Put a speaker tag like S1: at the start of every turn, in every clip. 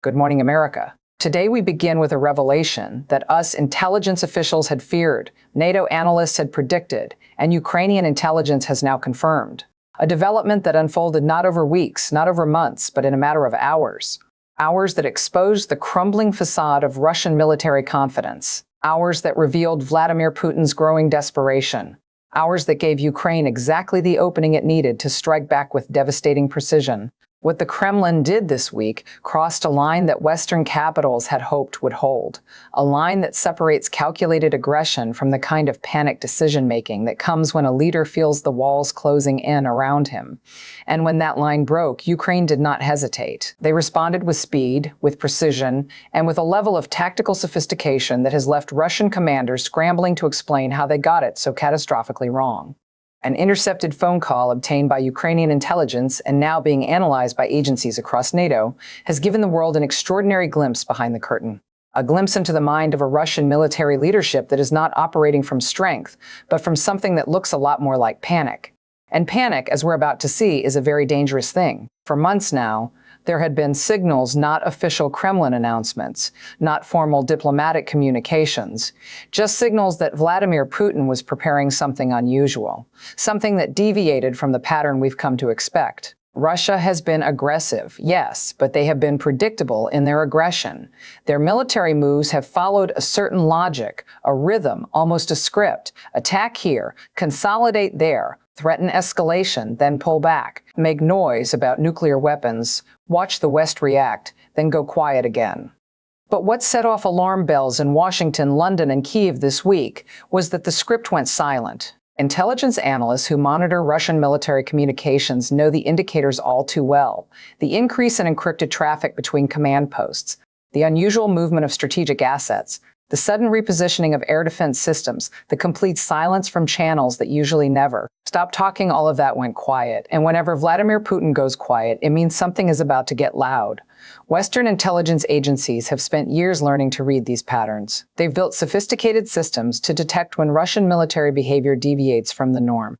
S1: Good morning, America. Today we begin with a revelation that us intelligence officials had feared, NATO analysts had predicted, and Ukrainian intelligence has now confirmed. A development that unfolded not over weeks, not over months, but in a matter of hours. Hours that exposed the crumbling facade of Russian military confidence. Hours that revealed Vladimir Putin's growing desperation. Hours that gave Ukraine exactly the opening it needed to strike back with devastating precision. What the Kremlin did this week crossed a line that Western capitals had hoped would hold, a line that separates calculated aggression from the kind of panicked decision-making that comes when a leader feels the walls closing in around him. And when that line broke, Ukraine did not hesitate. They responded with speed, with precision, and with a level of tactical sophistication that has left Russian commanders scrambling to explain how they got it so catastrophically wrong. An intercepted phone call obtained by Ukrainian intelligence and now being analyzed by agencies across NATO has given the world an extraordinary glimpse behind the curtain. A glimpse into the mind of a Russian military leadership that is not operating from strength, but from something that looks a lot more like panic. And panic, as we're about to see, is a very dangerous thing. For months now, there had been signals, not official Kremlin announcements, not formal diplomatic communications, just signals that Vladimir Putin was preparing something unusual, something that deviated from the pattern we've come to expect. Russia has been aggressive, yes, but they have been predictable in their aggression. Their military moves have followed a certain logic, a rhythm, almost a script. Attack here, consolidate there, threaten escalation, then pull back, make noise about nuclear weapons, watch the West react, then go quiet again. But what set off alarm bells in Washington, London, and Kyiv this week was that the script went silent. Intelligence analysts who monitor Russian military communications know the indicators all too well. The increase in encrypted traffic between command posts, the unusual movement of strategic assets, the sudden repositioning of air defense systems, the complete silence from channels that usually never stop talking, all of that went quiet. And whenever Vladimir Putin goes quiet, it means something is about to get loud. Western intelligence agencies have spent years learning to read these patterns. They've built sophisticated systems to detect when Russian military behavior deviates from the norm.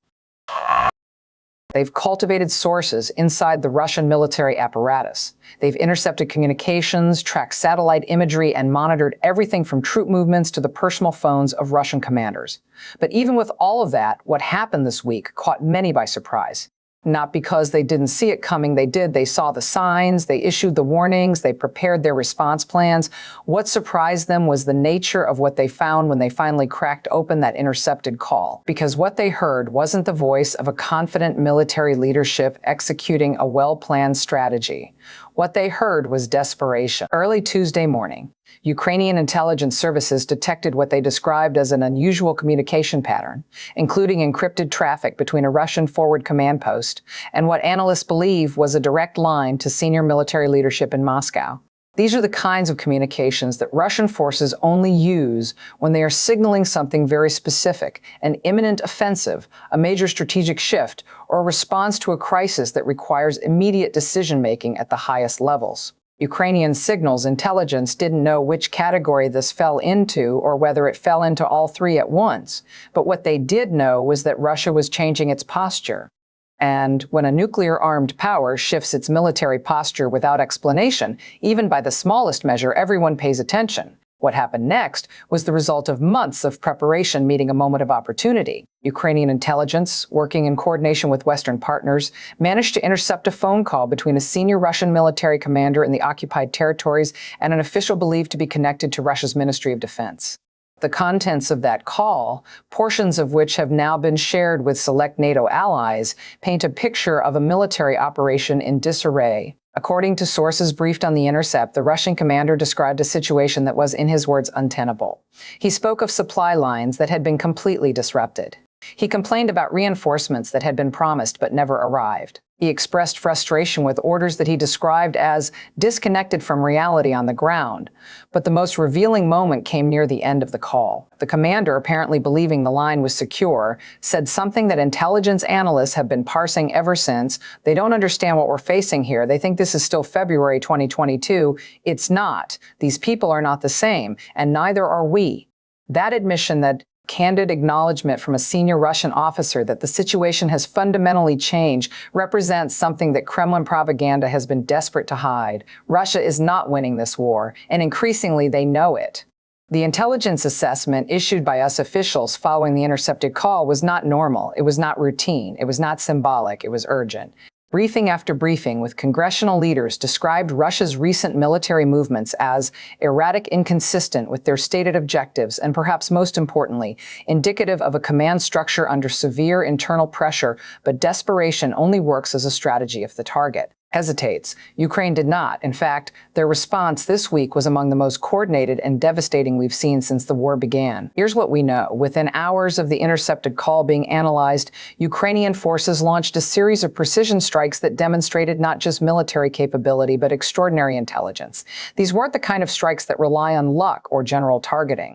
S1: They've cultivated sources inside the Russian military apparatus. They've intercepted communications, tracked satellite imagery, and monitored everything from troop movements to the personal phones of Russian commanders. But even with all of that, what happened this week caught many by surprise. Not because they didn't see it coming, they did. They saw the signs, they issued the warnings, they prepared their response plans. What surprised them was the nature of what they found when they finally cracked open that intercepted call. Because what they heard wasn't the voice of a confident military leadership executing a well-planned strategy. What they heard was desperation. Early Tuesday morning, Ukrainian intelligence services detected what they described as an unusual communication pattern, including encrypted traffic between a Russian forward command post and what analysts believe was a direct line to senior military leadership in Moscow. These are the kinds of communications that Russian forces only use when they are signaling something very specific, an imminent offensive, a major strategic shift, or a response to a crisis that requires immediate decision-making at the highest levels. Ukrainian signals intelligence didn't know which category this fell into or whether it fell into all three at once, but what they did know was that Russia was changing its posture. And when a nuclear-armed power shifts its military posture without explanation, even by the smallest measure, everyone pays attention. What happened next was the result of months of preparation meeting a moment of opportunity. Ukrainian intelligence, working in coordination with Western partners, managed to intercept a phone call between a senior Russian military commander in the occupied territories and an official believed to be connected to Russia's Ministry of Defense. The contents of that call, portions of which have now been shared with select NATO allies, paint a picture of a military operation in disarray. According to sources briefed on the intercept, the Russian commander described a situation that was, in his words, untenable. He spoke of supply lines that had been completely disrupted. He complained about reinforcements that had been promised but never arrived. He expressed frustration with orders that he described as disconnected from reality on the ground. But the most revealing moment came near the end of the call. The commander, apparently believing the line was secure, said something that intelligence analysts have been parsing ever since. They don't understand what we're facing here. They think this is still February 2022. It's not. These people are not the same, and neither are we. That admission that candid acknowledgement from a senior Russian officer that the situation has fundamentally changed represents something that Kremlin propaganda has been desperate to hide. Russia is not winning this war, and increasingly they know it. The intelligence assessment issued by us officials following the intercepted call was not normal, it was not routine, it was not symbolic, it was urgent. Briefing after briefing with congressional leaders described Russia's recent military movements as erratic, inconsistent with their stated objectives, and perhaps most importantly, indicative of a command structure under severe internal pressure, but desperation only works as a strategy if the target hesitates. Ukraine did not. In fact, their response this week was among the most coordinated and devastating we've seen since the war began. Here's what we know. Within hours of the intercepted call being analyzed, Ukrainian forces launched a series of precision strikes that demonstrated not just military capability, but extraordinary intelligence. These weren't the kind of strikes that rely on luck or general targeting.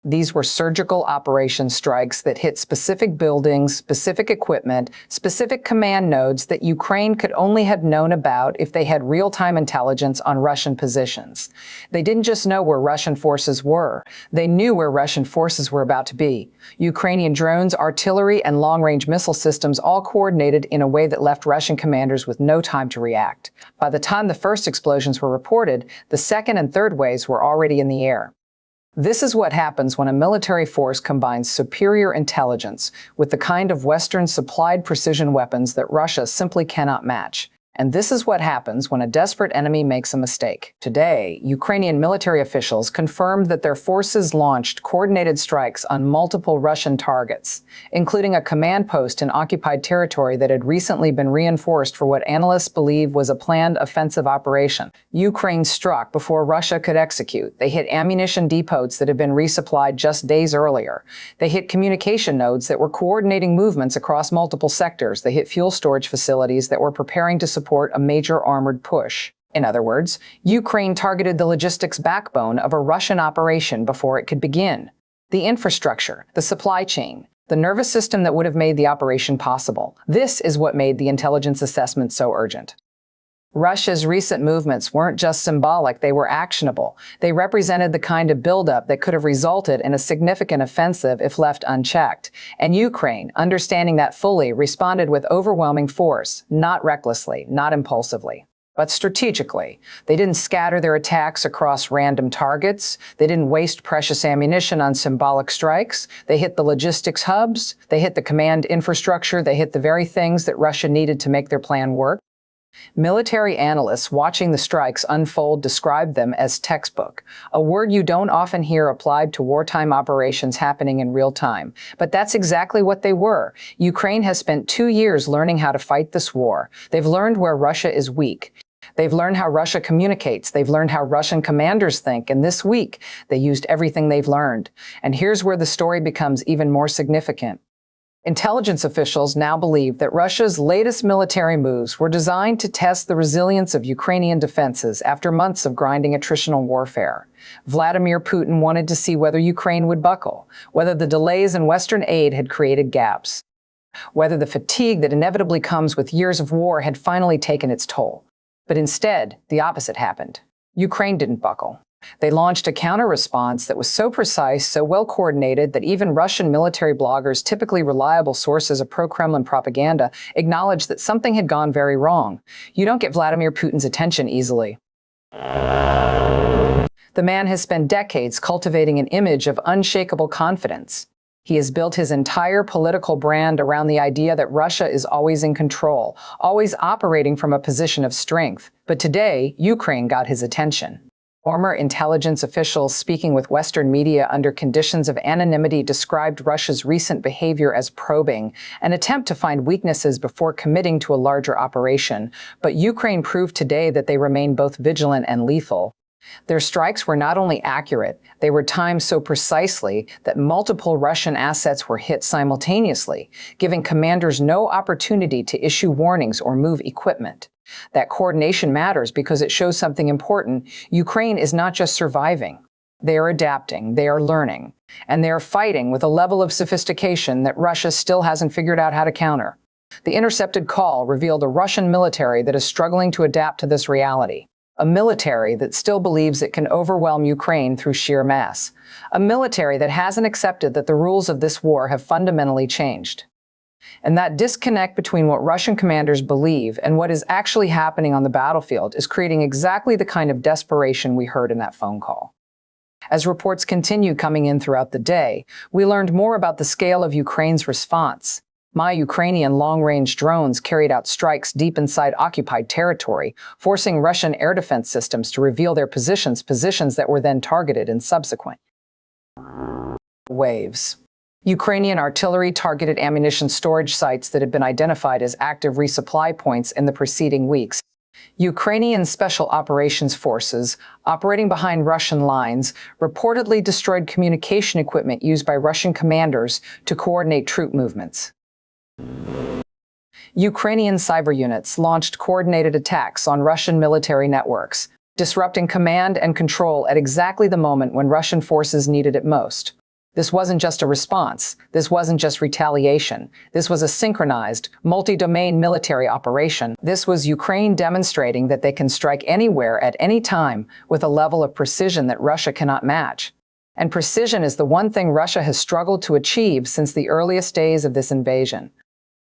S1: These were surgical operation strikes that hit specific buildings, specific equipment, specific command nodes that Ukraine could only have known about if they had real-time intelligence on Russian positions. They didn't just know where Russian forces were. They knew where Russian forces were about to be. Ukrainian drones, artillery, and long-range missile systems all coordinated in a way that left Russian commanders with no time to react. By the time the first explosions were reported, the second and third waves were already in the air. This is what happens when a military force combines superior intelligence with the kind of Western-supplied precision weapons that Russia simply cannot match. And this is what happens when a desperate enemy makes a mistake. Today, Ukrainian military officials confirmed that their forces launched coordinated strikes on multiple Russian targets, including a command post in occupied territory that had recently been reinforced for what analysts believe was a planned offensive operation. Ukraine struck before Russia could execute. They hit ammunition depots that had been resupplied just days earlier. They hit communication nodes that were coordinating movements across multiple sectors. They hit fuel storage facilities that were preparing to support a major armored push. In other words, Ukraine targeted the logistics backbone of a Russian operation before it could begin. The infrastructure, the supply chain, the nervous system that would have made the operation possible. This is what made the intelligence assessment so urgent. Russia's recent movements weren't just symbolic, they were actionable. They represented the kind of buildup that could have resulted in a significant offensive if left unchecked. And Ukraine, understanding that fully, responded with overwhelming force, not recklessly, not impulsively, but strategically. They didn't scatter their attacks across random targets. They didn't waste precious ammunition on symbolic strikes. They hit the logistics hubs. They hit the command infrastructure. They hit the very things that Russia needed to make their plan work. Military analysts watching the strikes unfold described them as textbook, a word you don't often hear applied to wartime operations happening in real time. But that's exactly what they were. Ukraine has spent 2 years learning how to fight this war. They've learned where Russia is weak. They've learned how Russia communicates. They've learned how Russian commanders think. And this week, they used everything they've learned. And here's where the story becomes even more significant. Intelligence officials now believe that Russia's latest military moves were designed to test the resilience of Ukrainian defenses after months of grinding attritional warfare. Vladimir Putin wanted to see whether Ukraine would buckle, whether the delays in Western aid had created gaps, whether the fatigue that inevitably comes with years of war had finally taken its toll. But instead, the opposite happened. Ukraine didn't buckle. They launched a counter-response that was so precise, so well-coordinated that even Russian military bloggers, typically reliable sources of pro-Kremlin propaganda, acknowledged that something had gone very wrong. You don't get Vladimir Putin's attention easily. The man has spent decades cultivating an image of unshakable confidence. He has built his entire political brand around the idea that Russia is always in control, always operating from a position of strength. But today, Ukraine got his attention. Former intelligence officials speaking with Western media under conditions of anonymity described Russia's recent behavior as probing, an attempt to find weaknesses before committing to a larger operation. But Ukraine proved today that they remain both vigilant and lethal. Their strikes were not only accurate, they were timed so precisely that multiple Russian assets were hit simultaneously, giving commanders no opportunity to issue warnings or move equipment. That coordination matters because it shows something important. Ukraine is not just surviving. They are adapting, they are learning, and they are fighting with a level of sophistication that Russia still hasn't figured out how to counter. The intercepted call revealed a Russian military that is struggling to adapt to this reality. A military that still believes it can overwhelm Ukraine through sheer mass. A military that hasn't accepted that the rules of this war have fundamentally changed. And that disconnect between what Russian commanders believe and what is actually happening on the battlefield is creating exactly the kind of desperation we heard in that phone call. As reports continue coming in throughout the day, we learned more about the scale of Ukraine's response. Ukrainian long-range drones carried out strikes deep inside occupied territory, forcing Russian air defense systems to reveal their positions that were then targeted in subsequent waves. Ukrainian artillery targeted ammunition storage sites that had been identified as active resupply points in the preceding weeks. Ukrainian Special Operations Forces, operating behind Russian lines, reportedly destroyed communication equipment used by Russian commanders to coordinate troop movements. Ukrainian cyber units launched coordinated attacks on Russian military networks, disrupting command and control at exactly the moment when Russian forces needed it most. This wasn't just a response. This wasn't just retaliation. This was a synchronized, multi-domain military operation. This was Ukraine demonstrating that they can strike anywhere at any time with a level of precision that Russia cannot match. And precision is the one thing Russia has struggled to achieve since the earliest days of this invasion.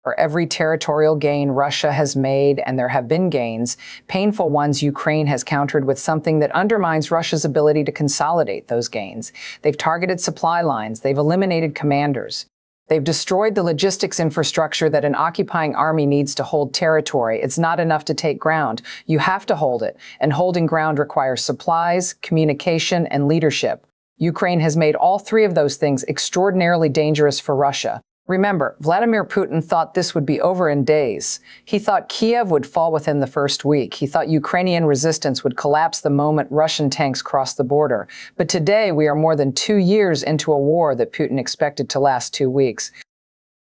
S1: For every territorial gain Russia has made, and there have been gains, painful ones, Ukraine has countered with something that undermines Russia's ability to consolidate those gains. They've targeted supply lines, they've eliminated commanders. They've destroyed the logistics infrastructure that an occupying army needs to hold territory. It's not enough to take ground. You have to hold it, and holding ground requires supplies, communication, and leadership. Ukraine has made all three of those things extraordinarily dangerous for Russia. Remember, Vladimir Putin thought this would be over in days. He thought Kiev would fall within the first week. He thought Ukrainian resistance would collapse the moment Russian tanks crossed the border. But today, we are more than 2 years into a war that Putin expected to last 2 weeks.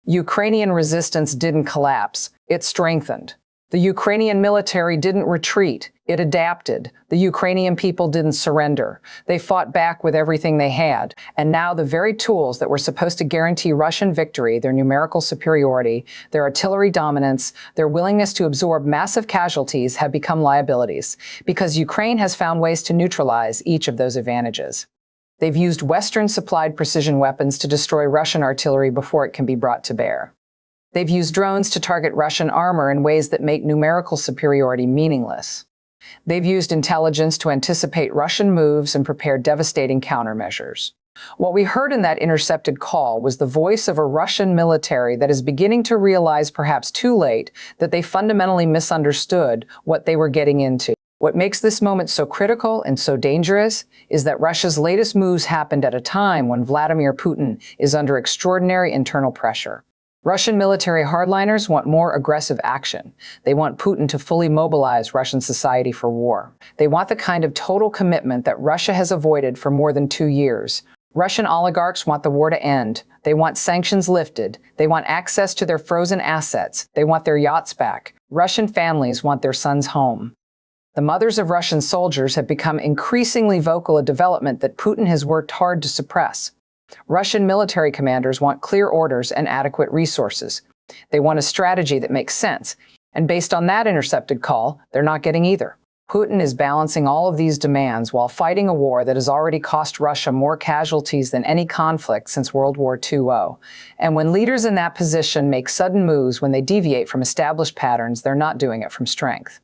S1: Ukrainian resistance didn't collapse. It strengthened. The Ukrainian military didn't retreat. It adapted. The Ukrainian people didn't surrender. They fought back with everything they had. And now the very tools that were supposed to guarantee Russian victory, their numerical superiority, their artillery dominance, their willingness to absorb massive casualties, have become liabilities, because Ukraine has found ways to neutralize each of those advantages. They've used Western-supplied precision weapons to destroy Russian artillery before it can be brought to bear. They've used drones to target Russian armor in ways that make numerical superiority meaningless. They've used intelligence to anticipate Russian moves and prepare devastating countermeasures. What we heard in that intercepted call was the voice of a Russian military that is beginning to realize, perhaps too late, that they fundamentally misunderstood what they were getting into. What makes this moment so critical and so dangerous is that Russia's latest moves happened at a time when Vladimir Putin is under extraordinary internal pressure. Russian military hardliners want more aggressive action. They want Putin to fully mobilize Russian society for war. They want the kind of total commitment that Russia has avoided for more than 2 years. Russian oligarchs want the war to end. They want sanctions lifted. They want access to their frozen assets. They want their yachts back. Russian families want their sons home. The mothers of Russian soldiers have become increasingly vocal, a development that Putin has worked hard to suppress. Russian military commanders want clear orders and adequate resources. They want a strategy that makes sense. And based on that intercepted call, they're not getting either. Putin is balancing all of these demands while fighting a war that has already cost Russia more casualties than any conflict since World War II. And when leaders in that position make sudden moves, when they deviate from established patterns, they're not doing it from strength.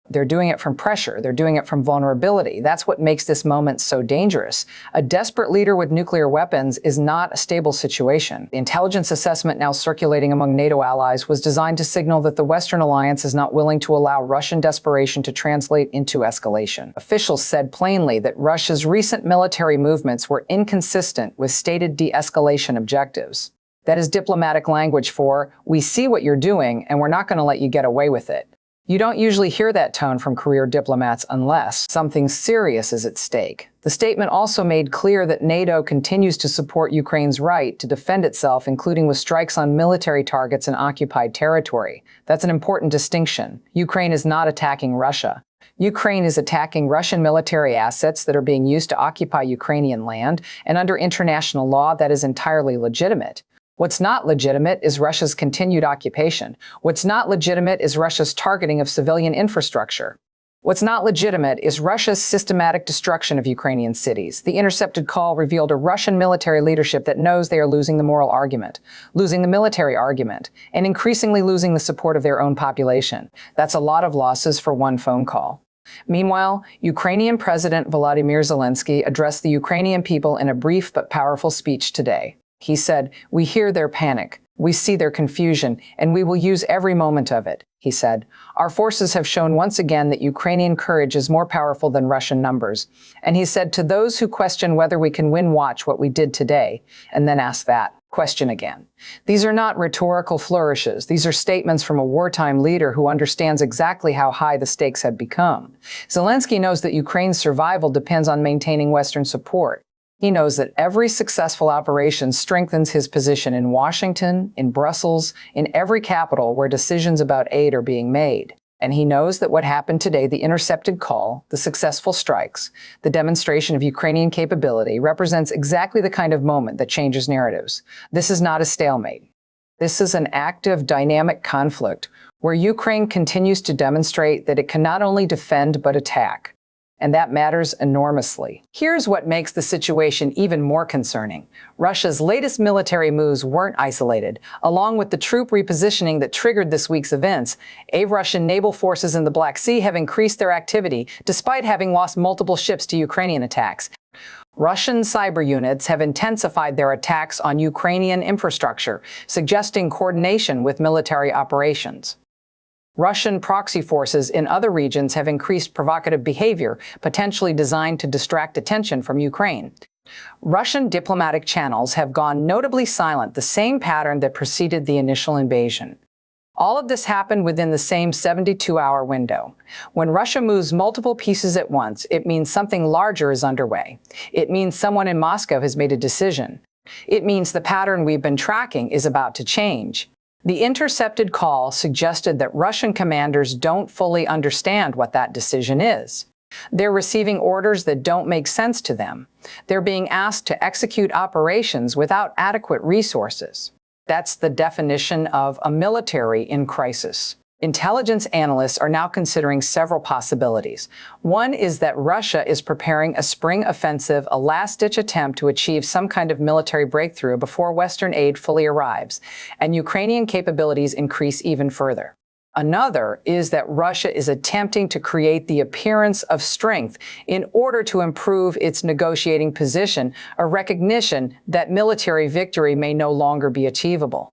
S1: They're doing it from pressure. They're doing it from vulnerability. That's what makes this moment so dangerous. A desperate leader with nuclear weapons is not a stable situation. The intelligence assessment now circulating among NATO allies was designed to signal that the Western alliance is not willing to allow Russian desperation to translate into escalation. Officials said plainly that Russia's recent military movements were inconsistent with stated de-escalation objectives. That is diplomatic language for, we see what you're doing and we're not going to let you get away with it. You don't usually hear that tone from career diplomats unless something serious is at stake. The statement also made clear that NATO continues to support Ukraine's right to defend itself, including with strikes on military targets in occupied territory. That's an important distinction. Ukraine is not attacking Russia. Ukraine is attacking Russian military assets that are being used to occupy Ukrainian land, and under international law, that is entirely legitimate. What's not legitimate is Russia's continued occupation. What's not legitimate is Russia's targeting of civilian infrastructure. What's not legitimate is Russia's systematic destruction of Ukrainian cities. The intercepted call revealed a Russian military leadership that knows they are losing the moral argument, losing the military argument, and increasingly losing the support of their own population. That's a lot of losses for one phone call. Meanwhile, Ukrainian President Volodymyr Zelensky addressed the Ukrainian people in a brief but powerful speech today. He said, "We hear their panic. We see their confusion, and we will use every moment of it," he said. "Our forces have shown once again that Ukrainian courage is more powerful than Russian numbers." And he said, "To those who question whether we can win, watch what we did today, and then ask that question again." These are not rhetorical flourishes. These are statements from a wartime leader who understands exactly how high the stakes have become. Zelensky knows that Ukraine's survival depends on maintaining Western support. He knows that every successful operation strengthens his position in Washington, in Brussels, in every capital where decisions about aid are being made. And he knows that what happened today, the intercepted call, the successful strikes, the demonstration of Ukrainian capability, represents exactly the kind of moment that changes narratives. This is not a stalemate. This is an active, dynamic conflict where Ukraine continues to demonstrate that it can not only defend but attack. And that matters enormously. Here's what makes the situation even more concerning. Russia's latest military moves weren't isolated. Along with the troop repositioning that triggered this week's events, Russian naval forces in the Black Sea have increased their activity despite having lost multiple ships to Ukrainian attacks. Russian cyber units have intensified their attacks on Ukrainian infrastructure, suggesting coordination with military operations. Russian proxy forces in other regions have increased provocative behavior, potentially designed to distract attention from Ukraine. Russian diplomatic channels have gone notably silent, the same pattern that preceded the initial invasion. All of this happened within the same 72-hour window. When Russia moves multiple pieces at once, it means something larger is underway. It means someone in Moscow has made a decision. It means the pattern we've been tracking is about to change. The intercepted call suggested that Russian commanders don't fully understand what that decision is. They're receiving orders that don't make sense to them. They're being asked to execute operations without adequate resources. That's the definition of a military in crisis. Intelligence analysts are now considering several possibilities. One is that Russia is preparing a spring offensive, a last-ditch attempt to achieve some kind of military breakthrough before Western aid fully arrives, and Ukrainian capabilities increase even further. Another is that Russia is attempting to create the appearance of strength in order to improve its negotiating position, a recognition that military victory may no longer be achievable.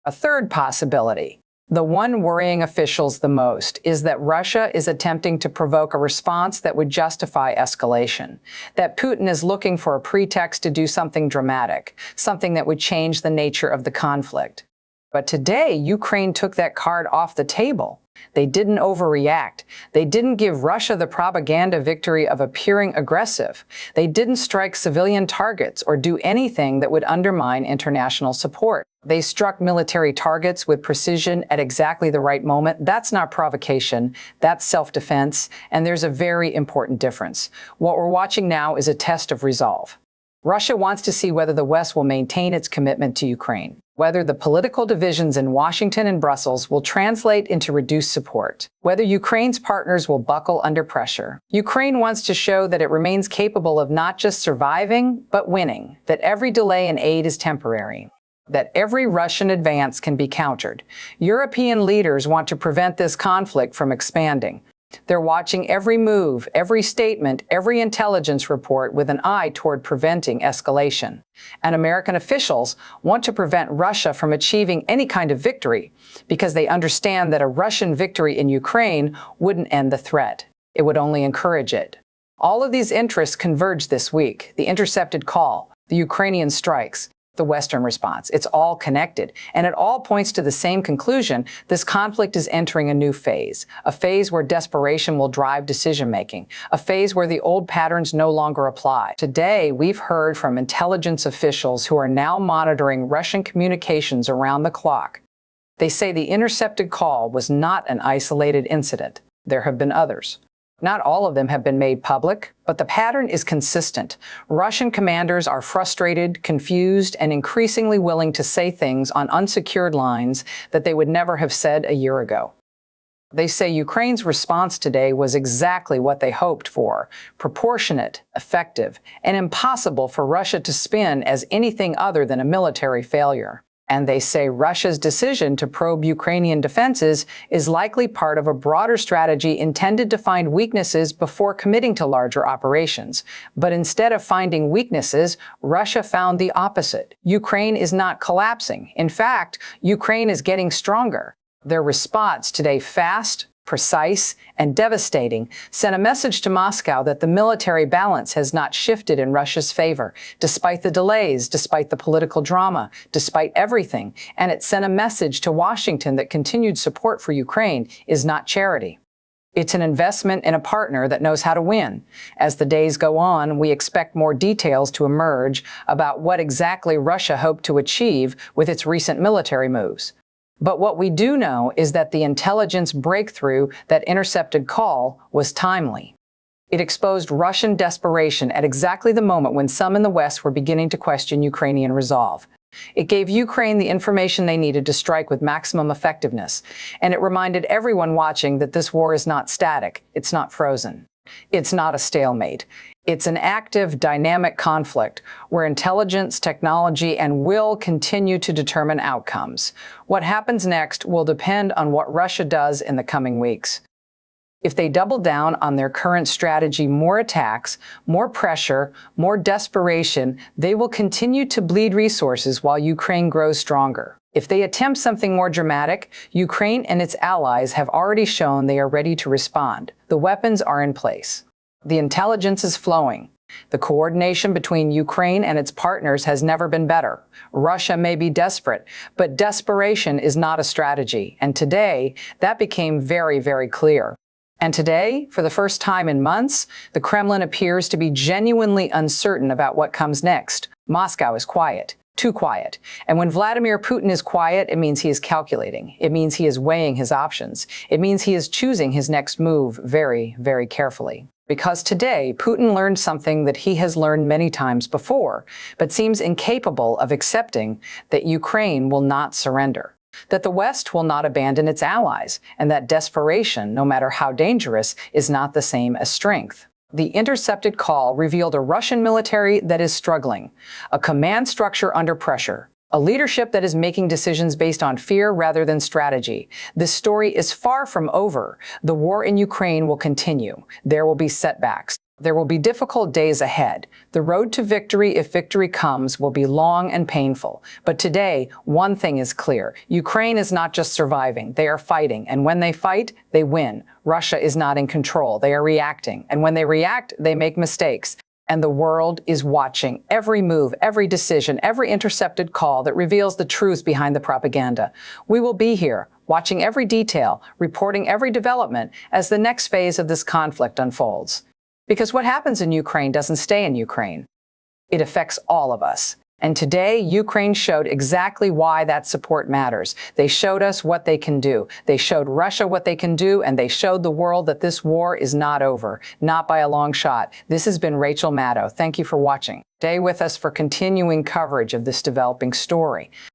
S1: A third possibility, the one worrying officials the most, is that Russia is attempting to provoke a response that would justify escalation, that Putin is looking for a pretext to do something dramatic, something that would change the nature of the conflict. But today, Ukraine took that card off the table. They didn't overreact. They didn't give Russia the propaganda victory of appearing aggressive. They didn't strike civilian targets or do anything that would undermine international support. They struck military targets with precision at exactly the right moment. That's not provocation. That's self-defense. And there's a very important difference. What we're watching now is a test of resolve. Russia wants to see whether the West will maintain its commitment to Ukraine, whether the political divisions in Washington and Brussels will translate into reduced support, whether Ukraine's partners will buckle under pressure. Ukraine wants to show that it remains capable of not just surviving, but winning, that every delay in aid is temporary, that every Russian advance can be countered. European leaders want to prevent this conflict from expanding. They're watching every move, every statement, every intelligence report with an eye toward preventing escalation. And American officials want to prevent Russia from achieving any kind of victory because they understand that a Russian victory in Ukraine wouldn't end the threat. It would only encourage it. All of these interests converged this week: the intercepted call, the Ukrainian strikes, the Western response. It's all connected, and it all points to the same conclusion. This conflict is entering a new phase, a phase where desperation will drive decision-making, a phase where the old patterns no longer apply. Today, we've heard from intelligence officials who are now monitoring Russian communications around the clock. They say the intercepted call was not an isolated incident. There have been others. Not all of them have been made public, but the pattern is consistent. Russian commanders are frustrated, confused, and increasingly willing to say things on unsecured lines that they would never have said a year ago. They say Ukraine's response today was exactly what they hoped for: proportionate, effective, and impossible for Russia to spin as anything other than a military failure. And they say Russia's decision to probe Ukrainian defenses is likely part of a broader strategy intended to find weaknesses before committing to larger operations. But instead of finding weaknesses, Russia found the opposite. Ukraine is not collapsing. In fact, Ukraine is getting stronger. Their response today, fast, precise, and devastating, sent a message to Moscow that the military balance has not shifted in Russia's favor, despite the delays, despite the political drama, despite everything. And it sent a message to Washington that continued support for Ukraine is not charity. It's an investment in a partner that knows how to win. As the days go on, we expect more details to emerge about what exactly Russia hoped to achieve with its recent military moves. But what we do know is that the intelligence breakthrough that intercepted call was timely. It exposed Russian desperation at exactly the moment when some in the West were beginning to question Ukrainian resolve. It gave Ukraine the information they needed to strike with maximum effectiveness, and it reminded everyone watching that this war is not static, it's not frozen. It's not a stalemate. It's an active, dynamic conflict where intelligence, technology, and will continue to determine outcomes. What happens next will depend on what Russia does in the coming weeks. If they double down on their current strategy, more attacks, more pressure, more desperation, they will continue to bleed resources while Ukraine grows stronger. If they attempt something more dramatic, Ukraine and its allies have already shown they are ready to respond. The weapons are in place. The intelligence is flowing. The coordination between Ukraine and its partners has never been better. Russia may be desperate, but desperation is not a strategy. And today, that became very, very clear. And today, for the first time in months, the Kremlin appears to be genuinely uncertain about what comes next. Moscow is quiet. Too quiet. And when Vladimir Putin is quiet, it means he is calculating. It means he is weighing his options. It means he is choosing his next move very, very carefully. Because today, Putin learned something that he has learned many times before, but seems incapable of accepting: that Ukraine will not surrender, that the West will not abandon its allies, and that desperation, no matter how dangerous, is not the same as strength. The intercepted call revealed a Russian military that is struggling, a command structure under pressure, a leadership that is making decisions based on fear rather than strategy. This story is far from over. The war in Ukraine will continue. There will be setbacks. There will be difficult days ahead. The road to victory, if victory comes, will be long and painful. But today, one thing is clear. Ukraine is not just surviving. They are fighting. And when they fight, they win. Russia is not in control. They are reacting. And when they react, they make mistakes. And the world is watching every move, every decision, every intercepted call that reveals the truth behind the propaganda. We will be here, watching every detail, reporting every development as the next phase of this conflict unfolds. Because what happens in Ukraine doesn't stay in Ukraine. It affects all of us. And today, Ukraine showed exactly why that support matters. They showed us what they can do. They showed Russia what they can do, and they showed the world that this war is not over, not by a long shot. This has been Rachel Maddow. Thank you for watching. Stay with us for continuing coverage of this developing story.